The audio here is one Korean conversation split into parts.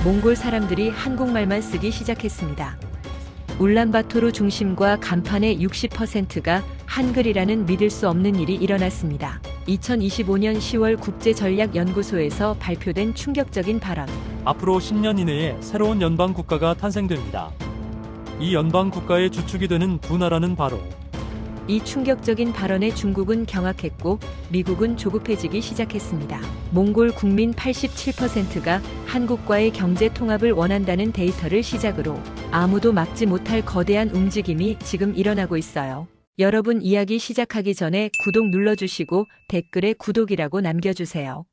몽골 사람들이 한국말만 쓰기 시작했습니다. 울란바토르 중심과 간판의 60%가 한글이라는 믿을 수 없는 일이 일어났습니다. 2025년 10월 국제전략연구소에서 발표된 충격적인 발언. 앞으로 10년 이내에 새로운 연방 국가가 탄생됩니다. 이 연방 국가의 주축이 되는 두 나라는 바로 이 충격적인 발언에 중국은 경악했고 미국은 조급해지기 시작했습니다. 몽골 국민 87%가 한국과의 경제 통합을 원한다는 데이터를 시작으로 아무도 막지 못할 거대한 움직임이 지금 일어나고 있어요. 여러분, 이야기 시작하기 전에 구독 눌러주시고 댓글에 구독이라고 남겨주세요.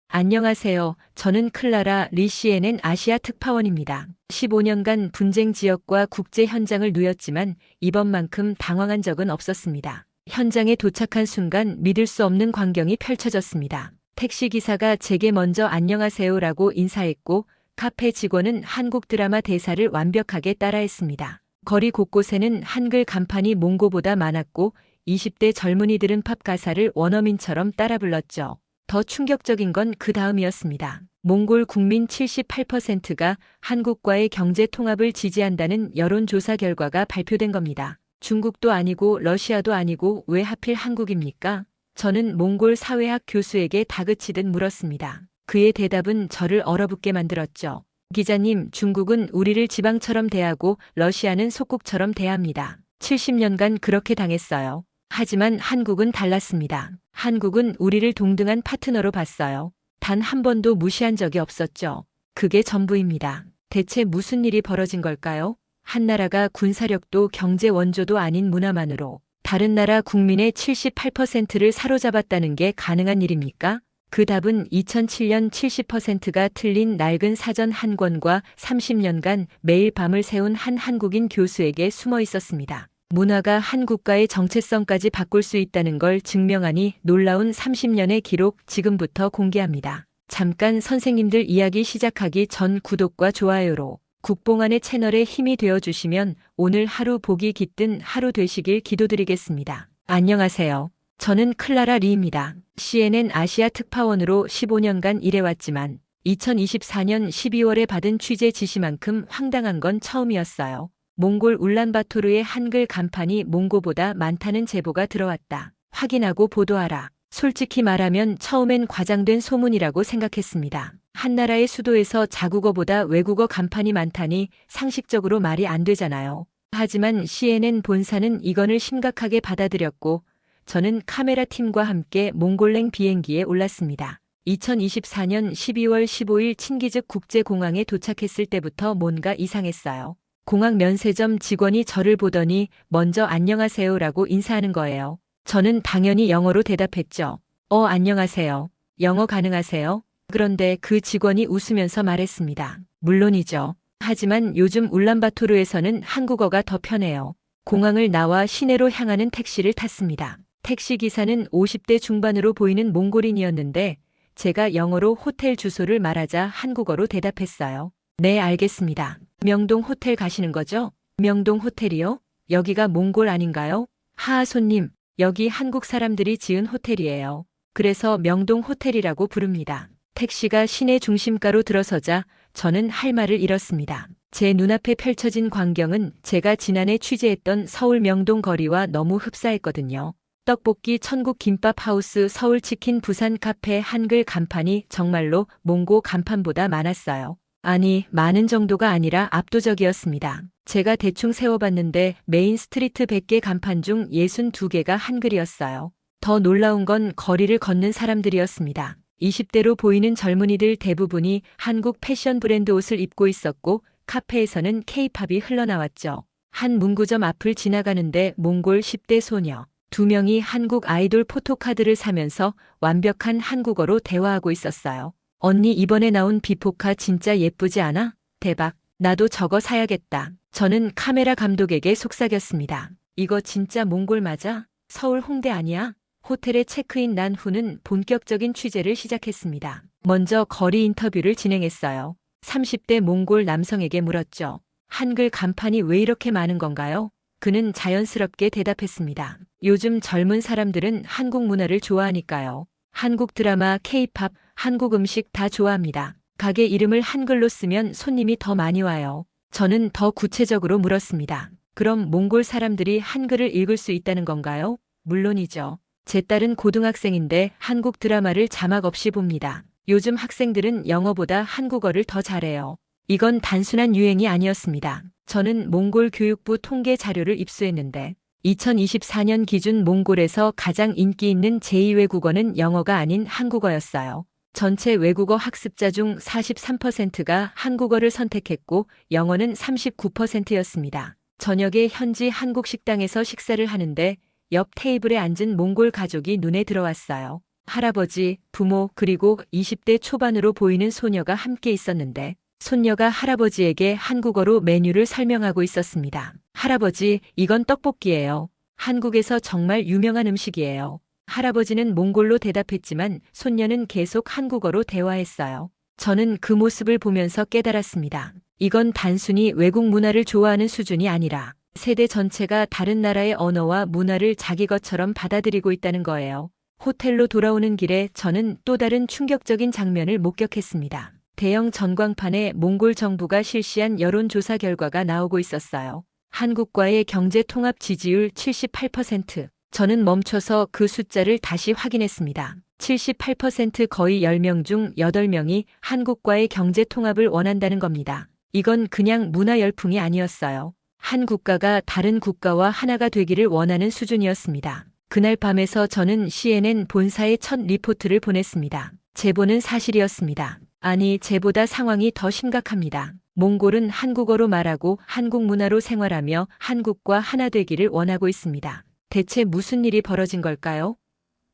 안녕하세요. 저는 클라라 리 CNN 아시아 특파원입니다. 15년간 분쟁 지역과 국제 현장을 누렸지만 이번만큼 당황한 적은 없었습니다. 현장에 도착한 순간 믿을 수 없는 광경이 펼쳐졌습니다. 택시기사가 제게 먼저 안녕하세요라고 인사했고 카페 직원은 한국 드라마 대사를 완벽하게 따라했습니다. 거리 곳곳에는 한글 간판이 몽고보다 많았고 20대 젊은이들은 팝 가사를 원어민처럼 따라 불렀죠. 더 충격적인 건 그 다음이었습니다. 몽골 국민 78%가 한국과의 경제 통합을 지지한다는 여론조사 결과가 발표된 겁니다. 중국도 아니고 러시아도 아니고 왜 하필 한국입니까? 저는 몽골 사회학 교수에게 다그치듯 물었습니다. 그의 대답은 저를 얼어붙게 만들었죠. 기자님, 중국은 우리를 지방처럼 대하고 러시아는 속국처럼 대합니다. 70년간 그렇게 당했어요. 하지만 한국은 달랐습니다. 한국은 우리를 동등한 파트너로 봤어요. 단 한 번도 무시한 적이 없었죠. 그게 전부입니다. 대체 무슨 일이 벌어진 걸까요? 한 나라가 군사력도 경제 원조도 아닌 문화만으로 다른 나라 국민의 78%를 사로잡았다는 게 가능한 일입니까? 그 답은 2007년 70%가 틀린 낡은 사전 한 권과 30년간 매일 밤을 새운 한 한국인 교수에게 숨어 있었습니다. 문화가 한 국가의 정체성까지 바꿀 수 있다는 걸 증명하니 놀라운 30년의 기록 지금부터 공개합니다. 잠깐 선생님들 이야기 시작하기 전 구독과 좋아요로 국뽕안의 채널에 힘이 되어주시면 오늘 하루 복이 깃든 하루 되시길 기도드리겠습니다. 안녕하세요. 저는 클라라 리입니다. CNN 아시아 특파원으로 15년간 일해왔지만 2024년 12월에 받은 취재 지시만큼 황당한 건 처음이었어요. 몽골 울란바토르의 한글 간판이 몽고보다 많다는 제보가 들어왔다. 확인하고 보도하라. 솔직히 말하면 처음엔 과장된 소문이라고 생각했습니다. 한 나라의 수도에서 자국어보다 외국어 간판이 많다니 상식적으로 말이 안 되잖아요. 하지만 CNN 본사는 이건을 심각하게 받아들였고 저는 카메라 팀과 함께 몽골랭 비행기에 올랐습니다. 2024년 12월 15일 친기즉 국제공항에 도착했을 때부터 뭔가 이상했어요. 공항 면세점 직원이 저를 보더니 먼저 안녕하세요라고 인사하는 거예요. 저는 당연히 영어로 대답했죠. 안녕하세요. 영어 가능하세요? 그런데 그 직원이 웃으면서 말했습니다. 물론이죠. 하지만 요즘 울란바토르에서는 한국어가 더 편해요. 공항을 나와 시내로 향하는 택시를 탔습니다. 택시기사는 50대 중반으로 보이는 몽골인이었는데 제가 영어로 호텔 주소를 말하자 한국어로 대답했어요. 네, 알겠습니다. 명동 호텔 가시는 거죠? 명동 호텔이요? 여기가 몽골 아닌가요? 하하 손님, 여기 한국 사람들이 지은 호텔이에요. 그래서 명동 호텔이라고 부릅니다. 택시가 시내 중심가로 들어서자 저는 할 말을 잃었습니다. 제 눈앞에 펼쳐진 광경은 제가 지난해 취재했던 서울 명동 거리와 너무 흡사했거든요. 떡볶이 천국 김밥 하우스 서울 치킨 부산 카페 한글 간판이 정말로 몽고 간판보다 많았어요. 아니, 많은 정도가 아니라 압도적이었습니다. 제가 대충 세워봤는데 메인 스트리트 100개 간판 중 62개가 한글이었어요. 더 놀라운 건 거리를 걷는 사람들이었습니다. 20대로 보이는 젊은이들 대부분이 한국 패션 브랜드 옷을 입고 있었고 카페에서는 K-팝이 흘러나왔죠. 한 문구점 앞을 지나가는데 몽골 10대 소녀 2명이 한국 아이돌 포토카드를 사면서 완벽한 한국어로 대화하고 있었어요. 언니, 이번에 나온 비포카 진짜 예쁘지 않아? 대박. 나도 저거 사야겠다. 저는 카메라 감독에게 속삭였습니다. 이거 진짜 몽골 맞아? 서울 홍대 아니야? 호텔에 체크인 난 후는 본격적인 취재를 시작했습니다. 먼저 거리 인터뷰를 진행했어요. 30대 몽골 남성에게 물었죠. 한글 간판이 왜 이렇게 많은 건가요? 그는 자연스럽게 대답했습니다. 요즘 젊은 사람들은 한국 문화를 좋아하니까요. 한국 드라마, K-팝, 한국 음식 다 좋아합니다. 가게 이름을 한글로 쓰면 손님이 더 많이 와요. 저는 더 구체적으로 물었습니다. 그럼 몽골 사람들이 한글을 읽을 수 있다는 건가요? 물론이죠. 제 딸은 고등학생인데 한국 드라마를 자막 없이 봅니다. 요즘 학생들은 영어보다 한국어를 더 잘해요. 이건 단순한 유행이 아니었습니다. 저는 몽골 교육부 통계 자료를 입수했는데 2024년 기준 몽골에서 가장 인기 있는 제2외국어는 영어가 아닌 한국어였어요. 전체 외국어 학습자 중 43%가 한국어를 선택했고 영어는 39%였습니다. 저녁에 현지 한국 식당에서 식사를 하는데 옆 테이블에 앉은 몽골 가족이 눈에 들어왔어요. 할아버지, 부모, 그리고 20대 초반으로 보이는 소녀가 함께 있었는데 손녀가 할아버지에게 한국어로 메뉴를 설명하고 있었습니다. 할아버지, 이건 떡볶이예요. 한국에서 정말 유명한 음식이에요. 할아버지는 몽골로 대답했지만 손녀는 계속 한국어로 대화했어요. 저는 그 모습을 보면서 깨달았습니다. 이건 단순히 외국 문화를 좋아하는 수준이 아니라 세대 전체가 다른 나라의 언어와 문화를 자기 것처럼 받아들이고 있다는 거예요. 호텔로 돌아오는 길에 저는 또 다른 충격적인 장면을 목격했습니다. 대형 전광판에 몽골 정부가 실시한 여론조사 결과가 나오고 있었어요. 한국과의 경제 통합 지지율 78%. 저는 멈춰서 그 숫자를 다시 확인했습니다. 78% 거의 10명 중 8명이 한국과의 경제 통합을 원한다는 겁니다. 이건 그냥 문화 열풍이 아니었어요. 한 국가가 다른 국가와 하나가 되기를 원하는 수준이었습니다. 그날 밤에서 저는 CNN 본사에 첫 리포트를 보냈습니다. 제보는 사실이었습니다. 아니, 제보다 상황이 더 심각합니다. 몽골은 한국어로 말하고 한국 문화로 생활하며 한국과 하나 되기를 원하고 있습니다. 대체 무슨 일이 벌어진 걸까요?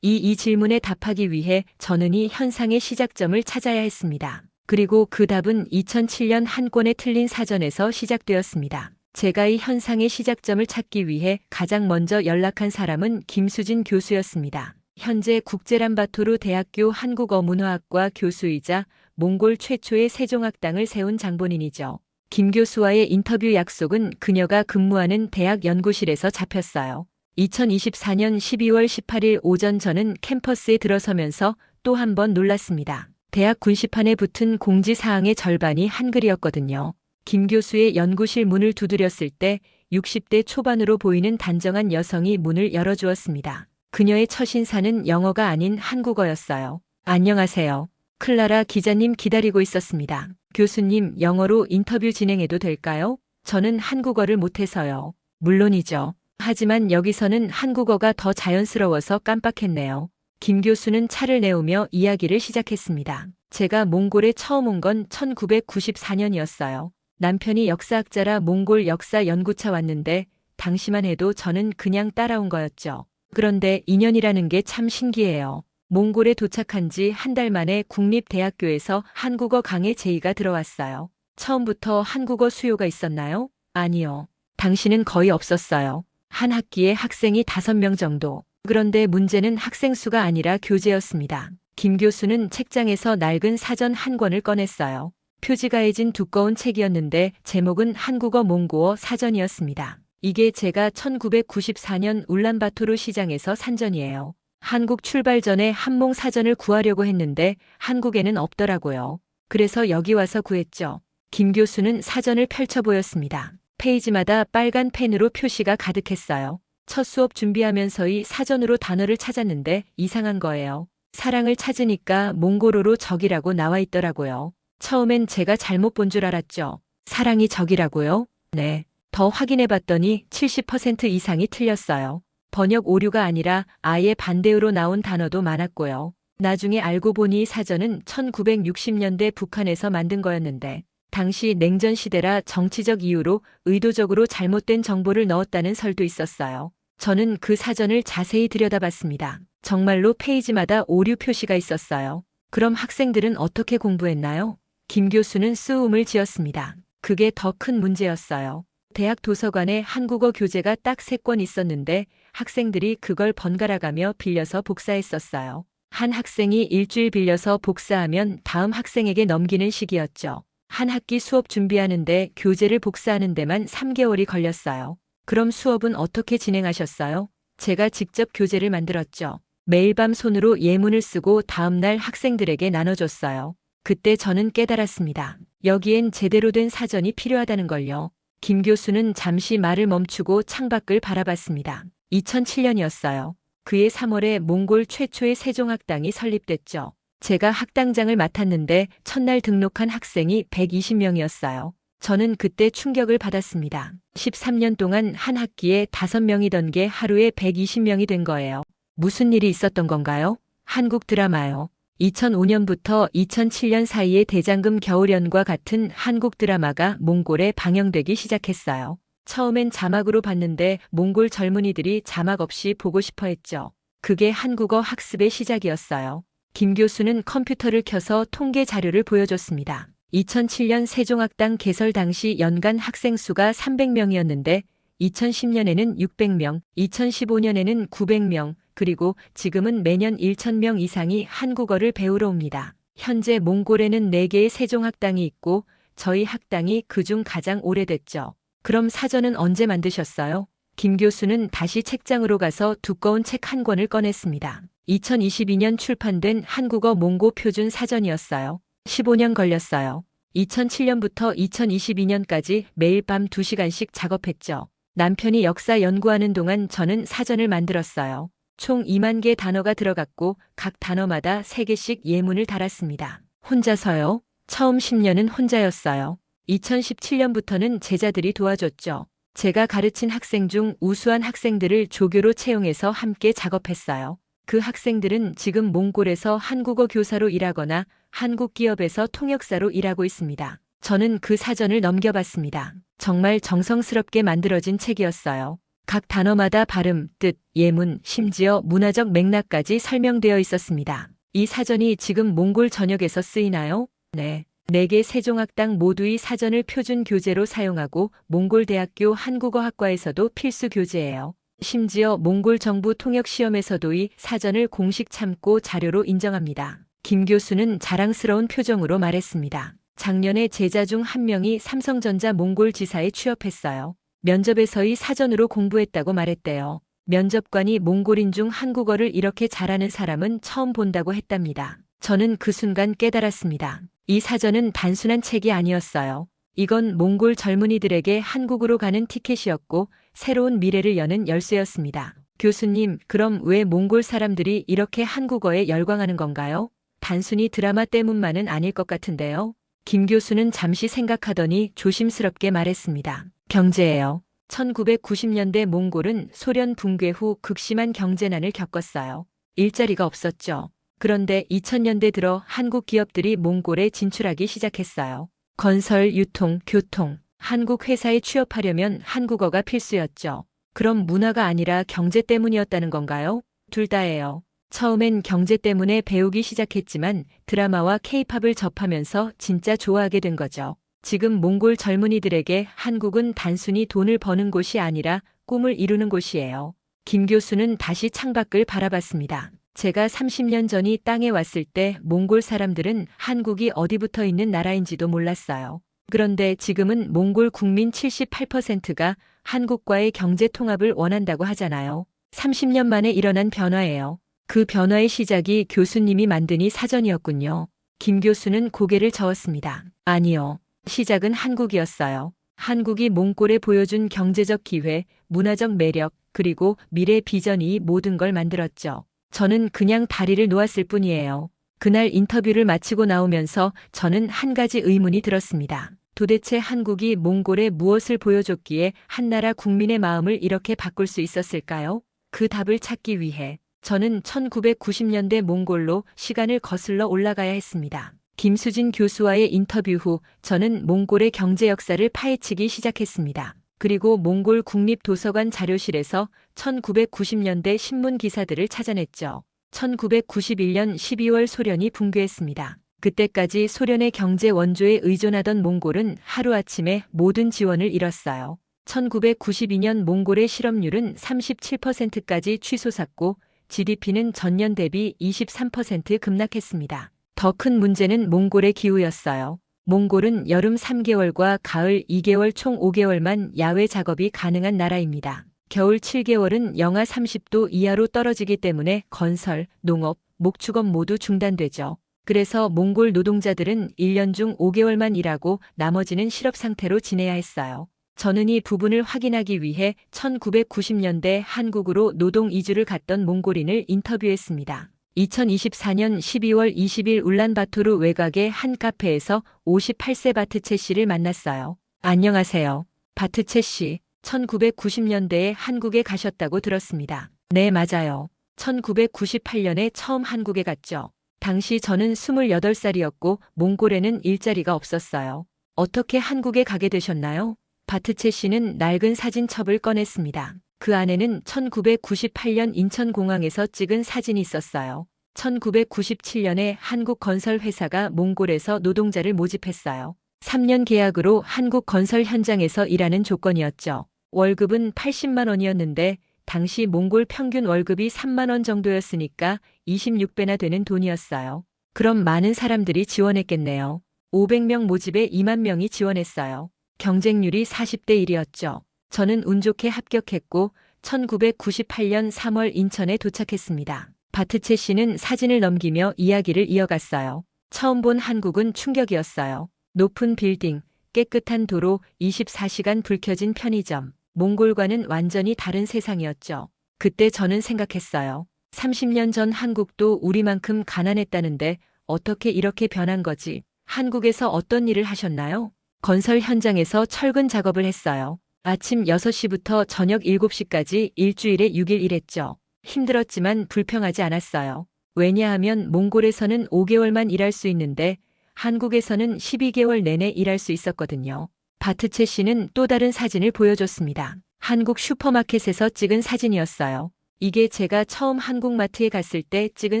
이 질문에 답하기 위해 저는 이 현상의 시작점을 찾아야 했습니다. 그리고 그 답은 2007년 한 권의 틀린 사전에서 시작되었습니다. 제가 이 현상의 시작점을 찾기 위해 가장 먼저 연락한 사람은 김수진 교수였습니다. 현재 국제란바토르 대학교 한국어문화학과 교수이자 몽골 최초의 세종학당을 세운 장본인이죠. 김 교수와의 인터뷰 약속은 그녀가 근무하는 대학 연구실에서 잡혔어요. 2024년 12월 18일 오전 저는 캠퍼스에 들어서면서 또 한 번 놀랐습니다. 대학 군시판에 붙은 공지사항의 절반이 한글이었거든요. 김 교수의 연구실 문을 두드렸을 때 60대 초반으로 보이는 단정한 여성이 문을 열어주었습니다. 그녀의 첫 인사는 영어가 아닌 한국어였어요. 안녕하세요. 클라라 기자님 기다리고 있었습니다. 교수님, 영어로 인터뷰 진행해도 될까요? 저는 한국어를 못해서요. 물론이죠. 하지만 여기서는 한국어가 더 자연스러워서 깜빡했네요. 김 교수는 차를 내오며 이야기를 시작했습니다. 제가 몽골에 처음 온 건 1994년이었어요. 남편이 역사학자라 몽골 역사 연구차 왔는데 당시만 해도 저는 그냥 따라온 거였죠. 그런데 인연이라는 게 참 신기해요. 몽골에 도착한 지 한 달 만에 국립대학교에서 한국어 강의 제의가 들어왔어요. 처음부터 한국어 수요가 있었나요? 아니요. 당시는 거의 없었어요. 한 학기에 학생이 5명 정도. 그런데 문제는 학생 수가 아니라 교재였습니다. 김 교수는 책장에서 낡은 사전 한 권을 꺼냈어요. 표지가 해진 두꺼운 책이었는데 제목은 한국어 몽고어 사전이었습니다. 이게 제가 1994년 울란바토르 시장에서 산 전이에요. 한국 출발 전에 한몽 사전을 구하려고 했는데 한국에는 없더라고요. 그래서 여기 와서 구했죠. 김 교수는 사전을 펼쳐 보였습니다. 페이지마다 빨간 펜으로 표시가 가득했어요. 첫 수업 준비하면서의 사전으로 단어를 찾았는데 이상한 거예요. 사랑을 찾으니까 몽골어로 적이라고 나와 있더라고요. 처음엔 제가 잘못 본 줄 알았죠. 사랑이 적이라고요? 네. 더 확인해봤더니 70% 이상이 틀렸어요. 번역 오류가 아니라 아예 반대어로 나온 단어도 많았고요. 나중에 알고 보니 이 사전은 1960년대 북한에서 만든 거였는데 당시 냉전 시대라 정치적 이유로 의도적으로 잘못된 정보를 넣었다는 설도 있었어요. 저는 그 사전을 자세히 들여다봤습니다. 정말로 페이지마다 오류 표시가 있었어요. 그럼 학생들은 어떻게 공부했나요? 김 교수는 쓰음을 지었습니다. 그게 더 큰 문제였어요. 대학 도서관에 한국어 교재가 딱 3권 있었는데 학생들이 그걸 번갈아가며 빌려서 복사했었어요. 한 학생이 일주일 빌려서 복사하면 다음 학생에게 넘기는 식이었죠. 한 학기 수업 준비하는데 교재를 복사하는 데만 3개월이 걸렸어요. 그럼 수업은 어떻게 진행하셨어요? 제가 직접 교재를 만들었죠. 매일 밤 손으로 예문을 쓰고 다음날 학생들에게 나눠줬어요. 그때 저는 깨달았습니다. 여기엔 제대로 된 사전이 필요하다는 걸요. 김 교수는 잠시 말을 멈추고 창밖을 바라봤습니다. 2007년이었어요. 그해 3월에 몽골 최초의 세종학당이 설립됐죠. 제가 학당장을 맡았는데 첫날 등록한 학생이 120명이었어요. 저는 그때 충격을 받았습니다. 13년 동안 한 학기에 5명이던 게 하루에 120명이 된 거예요. 무슨 일이 있었던 건가요? 한국 드라마요. 2005년부터 2007년 사이에 대장금 겨울연과 같은 한국 드라마가 몽골에 방영되기 시작했어요. 처음엔 자막으로 봤는데 몽골 젊은이들이 자막 없이 보고 싶어 했죠. 그게 한국어 학습의 시작이었어요. 김 교수는 컴퓨터를 켜서 통계 자료를 보여줬습니다. 2007년 세종학당 개설 당시 연간 학생 수가 300명이었는데 2010년에는 600명, 2015년에는 900명, 그리고 지금은 매년 1,000명 이상이 한국어를 배우러 옵니다. 현재 몽골에는 4개의 세종학당이 있고 저희 학당이 그중 가장 오래됐죠. 그럼 사전은 언제 만드셨어요? 김 교수는 다시 책장으로 가서 두꺼운 책 한 권을 꺼냈습니다. 2022년 출판된 한국어 몽고 표준 사전이었어요. 15년 걸렸어요. 2007년부터 2022년까지 매일 밤 2시간씩 작업했죠. 남편이 역사 연구하는 동안 저는 사전을 만들었어요. 총 2만 개 단어가 들어갔고 각 단어마다 3개씩 예문을 달았습니다. 혼자서요? 처음 10년은 혼자였어요. 2017년부터는 제자들이 도와줬죠. 제가 가르친 학생 중 우수한 학생들을 조교로 채용해서 함께 작업했어요. 그 학생들은 지금 몽골에서 한국어 교사로 일하거나 한국 기업에서 통역사로 일하고 있습니다. 저는 그 사전을 넘겨봤습니다. 정말 정성스럽게 만들어진 책이었어요. 각 단어마다 발음, 뜻, 예문, 심지어 문화적 맥락까지 설명되어 있었습니다. 이 사전이 지금 몽골 전역에서 쓰이나요? 네. 4개 세종학당 모두의 사전을 표준 교재로 사용하고 몽골 대학교 한국어학과에서도 필수 교재예요. 심지어 몽골 정부 통역 시험에서도 이 사전을 공식 참고 자료로 인정합니다. 김 교수는 자랑스러운 표정으로 말했습니다. 작년에 제자 중 한 명이 삼성전자 몽골 지사에 취업했어요. 면접에서의 사전으로 공부했다고 말했대요. 면접관이 몽골인 중 한국어를 이렇게 잘하는 사람은 처음 본다고 했답니다. 저는 그 순간 깨달았습니다. 이 사전은 단순한 책이 아니었어요. 이건 몽골 젊은이들에게 한국으로 가는 티켓이었고 새로운 미래를 여는 열쇠였습니다. 교수님, 그럼 왜 몽골 사람들이 이렇게 한국어에 열광하는 건가요? 단순히 드라마 때문만은 아닐 것 같은데요. 김 교수는 잠시 생각하더니 조심스럽게 말했습니다. 경제예요. 1990년대 몽골은 소련 붕괴 후 극심한 경제난을 겪었어요. 일자리가 없었죠. 그런데 2000년대 들어 한국 기업들이 몽골에 진출하기 시작했어요. 건설, 유통, 교통, 한국 회사에 취업하려면 한국어가 필수였죠. 그럼 문화가 아니라 경제 때문이었다는 건가요? 둘 다예요. 처음엔 경제 때문에 배우기 시작했지만 드라마와 케이팝을 접하면서 진짜 좋아하게 된 거죠. 지금 몽골 젊은이들에게 한국은 단순히 돈을 버는 곳이 아니라 꿈을 이루는 곳이에요. 김 교수는 다시 창밖을 바라봤습니다. 제가 30년 전이 땅에 왔을 때 몽골 사람들은 한국이 어디 붙어 있는 나라인지도 몰랐어요. 그런데 지금은 몽골 국민 78%가 한국과의 경제 통합을 원한다고 하잖아요. 30년 만에 일어난 변화예요. 그 변화의 시작이 교수님이 만든 이 사전이었군요. 김 교수는 고개를 저었습니다. 아니요. 시작은 한국이었어요. 한국이 몽골에 보여준 경제적 기회, 문화적 매력, 그리고 미래 비전이 모든 걸 만들었죠. 저는 그냥 다리를 놓았을 뿐이에요. 그날 인터뷰를 마치고 나오면서 저는 한 가지 의문이 들었습니다. 도대체 한국이 몽골에 무엇을 보여줬기에 한나라 국민의 마음을 이렇게 바꿀 수 있었을까요? 그 답을 찾기 위해 저는 1990년대 몽골로 시간을 거슬러 올라가야 했습니다. 김수진 교수와의 인터뷰 후 저는 몽골의 경제 역사를 파헤치기 시작했습니다. 그리고 몽골 국립도서관 자료실에서 1990년대 신문 기사들을 찾아냈죠. 1991년 12월 소련이 붕괴했습니다. 그때까지 소련의 경제 원조에 의존하던 몽골은 하루아침에 모든 지원을 잃었어요. 1992년 몽골의 실업률은 37%까지 치솟았고 GDP는 전년 대비 23% 급락했습니다. 더 큰 문제는 몽골의 기후였어요. 몽골은 여름 3개월과 가을 2개월 총 5개월만 야외 작업이 가능한 나라입니다. 겨울 7개월은 영하 30도 이하로 떨어지기 때문에 건설, 농업, 목축업 모두 중단되죠. 그래서 몽골 노동자들은 1년 중 5개월만 일하고 나머지는 실업 상태로 지내야 했어요. 저는 이 부분을 확인하기 위해 1990년대 한국으로 노동 이주를 갔던 몽골인을 인터뷰했습니다. 2024년 12월 20일 울란바토르 외곽의 한 카페에서 58세 바트체 씨를 만났어요. 안녕하세요. 바트체 씨, 1990년대에 한국에 가셨다고 들었습니다. 네, 맞아요. 1998년에 처음 한국에 갔죠. 당시 저는 28살이었고 몽골에는 일자리가 없었어요. 어떻게 한국에 가게 되셨나요? 바트체 씨는 낡은 사진첩을 꺼냈습니다. 그 안에는 1998년 인천공항에서 찍은 사진이 있었어요. 1997년에 한국 건설 회사가 몽골에서 노동자를 모집했어요. 3년 계약으로 한국 건설 현장에서 일하는 조건이었죠. 월급은 80만 원이었는데 당시 몽골 평균 월급이 3만 원 정도였으니까 26배나 되는 돈이었어요. 그럼 많은 사람들이 지원했겠네요. 500명 모집에 2만 명이 지원했어요. 경쟁률이 40대 1이었죠. 저는 운 좋게 합격했고 1998년 3월 인천에 도착했습니다. 바트체 씨는 사진을 넘기며 이야기를 이어갔어요. 처음 본 한국은 충격이었어요. 높은 빌딩, 깨끗한 도로, 24시간 불 켜진 편의점. 몽골과는 완전히 다른 세상이었죠. 그때 저는 생각했어요. 30년 전 한국도 우리만큼 가난했다는데 어떻게 이렇게 변한 거지? 한국에서 어떤 일을 하셨나요? 건설 현장에서 철근 작업을 했어요. 아침 6시부터 저녁 7시까지 일주일에 6일 일했죠. 힘들었지만 불평하지 않았어요. 왜냐하면 몽골에서는 5개월만 일할 수 있는데 한국에서는 12개월 내내 일할 수 있었거든요. 바트체 씨는 또 다른 사진을 보여줬습니다. 한국 슈퍼마켓에서 찍은 사진이었어요. 이게 제가 처음 한국마트에 갔을 때 찍은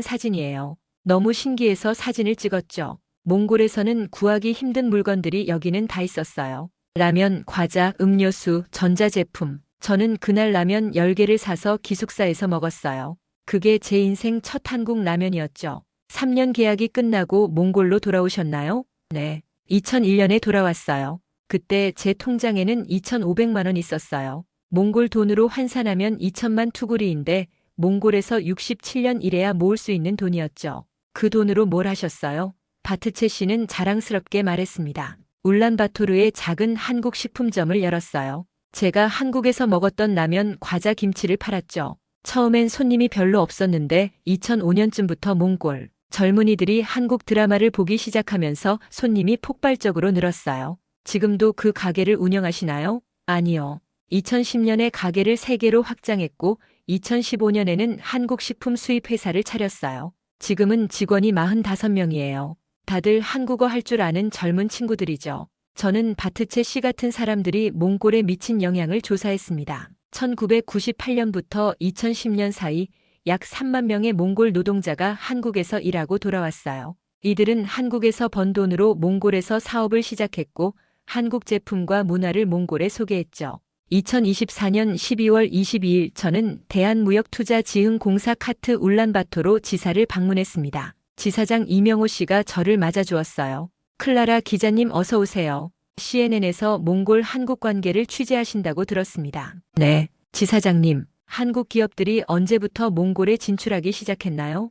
사진이에요. 너무 신기해서 사진을 찍었죠. 몽골에서는 구하기 힘든 물건들이 여기는 다 있었어요. 라면, 과자, 음료수, 전자제품. 저는 그날 라면 10개를 사서 기숙사에서 먹었어요. 그게 제 인생 첫 한국 라면이었죠. 3년 계약이 끝나고 몽골로 돌아오셨나요? 네. 2001년에 돌아왔어요. 그때 제 통장에는 2,500만 원 있었어요. 몽골 돈으로 환산하면 2천만 투구리인데 몽골에서 67년 일해야 모을 수 있는 돈이었죠. 그 돈으로 뭘 하셨어요? 바트체 씨는 자랑스럽게 말했습니다. 울란바토르에 작은 한국 식품점을 열었어요. 제가 한국에서 먹었던 라면, 과자, 김치를 팔았죠. 처음엔 손님이 별로 없었는데 2005년쯤부터 몽골 젊은이들이 한국 드라마를 보기 시작하면서 손님이 폭발적으로 늘었어요. 지금도 그 가게를 운영하시나요? 아니요. 2010년에 가게를 3개로 확장했고 2015년에는 한국 식품 수입 회사를 차렸어요. 지금은 직원이 45명이에요. 다들 한국어 할 줄 아는 젊은 친구들이죠. 저는 바트체 씨 같은 사람들이 몽골에 미친 영향을 조사했습니다. 1998년부터 2010년 사이 약 3만 명의 몽골 노동자가 한국에서 일하고 돌아왔어요. 이들은 한국에서 번 돈으로 몽골에서 사업을 시작했고 한국 제품과 문화를 몽골에 소개했죠. 2024년 12월 22일 저는 대한무역투자지흥공사 카트 울란바토르 지사를 방문했습니다. 지사장 이명호 씨가 저를 맞아주었어요. 클라라 기자님 어서 오세요. CNN에서 몽골 한국 관계를 취재하신다고 들었습니다. 네, 지사장님. 한국 기업들이 언제부터 몽골에 진출하기 시작했나요?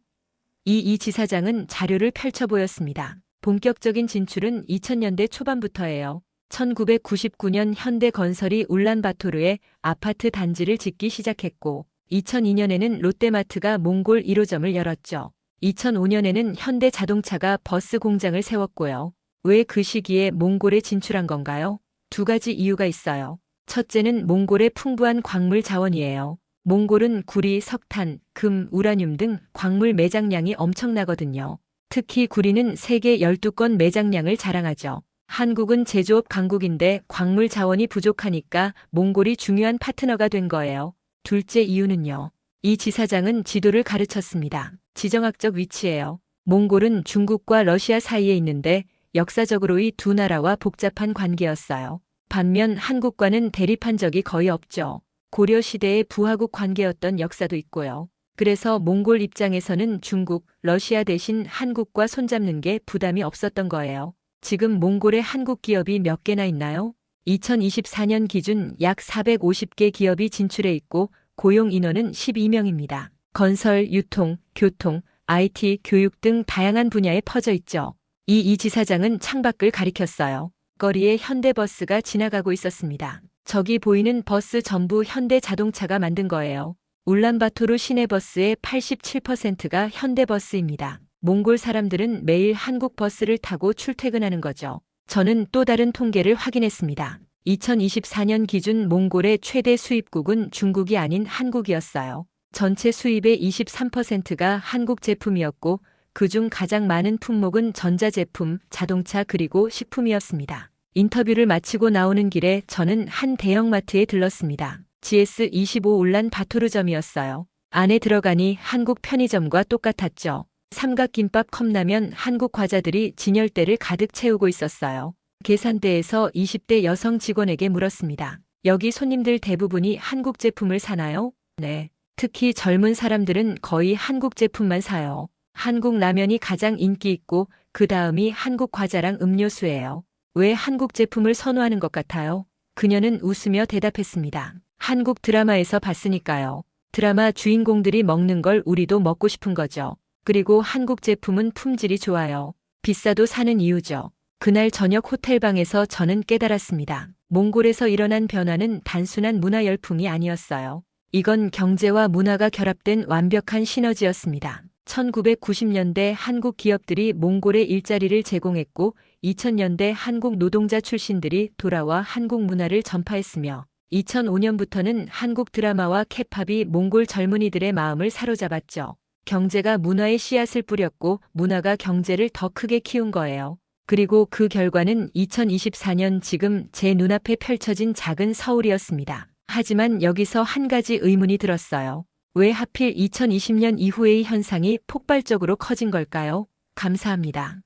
이 지사장은 자료를 펼쳐 보였습니다. 본격적인 진출은 2000년대 초반부터예요. 1999년 현대건설이 울란바토르에 아파트 단지를 짓기 시작했고 2002년에는 롯데마트가 몽골 1호점을 열었죠. 2005년에는 현대자동차가 버스 공장을 세웠고요. 왜 그 시기에 몽골에 진출한 건가요? 2가지 이유가 있어요. 첫째는 몽골의 풍부한 광물 자원이에요. 몽골은 구리, 석탄, 금, 우라늄 등 광물 매장량이 엄청나거든요. 특히 구리는 세계 12건 매장량을 자랑하죠. 한국은 제조업 강국인데 광물 자원이 부족하니까 몽골이 중요한 파트너가 된 거예요. 둘째 이유는요. 이 지사장은 지도를 가르쳤습니다. 지정학적 위치예요. 몽골은 중국과 러시아 사이에 있는데 역사적으로 이 두 나라와 복잡한 관계였어요. 반면 한국과는 대립한 적이 거의 없죠. 고려 시대의 부하국 관계였던 역사도 있고요. 그래서 몽골 입장에서는 중국, 러시아 대신 한국과 손잡는 게 부담이 없었던 거예요. 지금 몽골에 한국 기업이 몇 개나 있나요? 2024년 기준 약 450개 기업이 진출해 있고 고용 인원은 12명입니다. 건설, 유통, 교통, IT, 교육 등 다양한 분야에 퍼져 있죠. 이 지사장은 창밖을 가리켰어요. 거리에 현대버스가 지나가고 있었습니다. 저기 보이는 버스 전부 현대자동차가 만든 거예요. 울란바토르 시내버스의 87%가 현대버스입니다. 몽골 사람들은 매일 한국 버스를 타고 출퇴근하는 거죠. 저는 또 다른 통계를 확인했습니다. 2024년 기준 몽골의 최대 수입국은 중국이 아닌 한국이었어요. 전체 수입의 23%가 한국 제품이었고 그중 가장 많은 품목은 전자제품, 자동차 그리고 식품이었습니다. 인터뷰를 마치고 나오는 길에 저는 한 대형마트에 들렀습니다. GS25 울란바토르점이었어요. 안에 들어가니 한국 편의점과 똑같았죠. 삼각김밥, 컵라면, 한국 과자들이 진열대를 가득 채우고 있었어요. 계산대에서 20대 여성 직원에게 물었습니다. 여기 손님들 대부분이 한국 제품을 사나요? 네. 특히 젊은 사람들은 거의 한국 제품만 사요. 한국 라면이 가장 인기 있고 그 다음이 한국 과자랑 음료수예요. 왜 한국 제품을 선호하는 것 같아요? 그녀는 웃으며 대답했습니다. 한국 드라마에서 봤으니까요. 드라마 주인공들이 먹는 걸 우리도 먹고 싶은 거죠. 그리고 한국 제품은 품질이 좋아요. 비싸도 사는 이유죠. 그날 저녁 호텔방에서 저는 깨달았습니다. 몽골에서 일어난 변화는 단순한 문화 열풍이 아니었어요. 이건 경제와 문화가 결합된 완벽한 시너지였습니다. 1990년대 한국 기업들이 몽골에 일자리를 제공했고 2000년대 한국 노동자 출신들이 돌아와 한국 문화를 전파했으며 2005년부터는 한국 드라마와 케팝이 몽골 젊은이들의 마음을 사로잡았죠. 경제가 문화에 씨앗을 뿌렸고 문화가 경제를 더 크게 키운 거예요. 그리고 그 결과는 2024년 지금 제 눈앞에 펼쳐진 작은 서울이었습니다. 하지만 여기서 한 가지 의문이 들었어요. 왜 하필 2020년 이후의 현상이 폭발적으로 커진 걸까요? 감사합니다.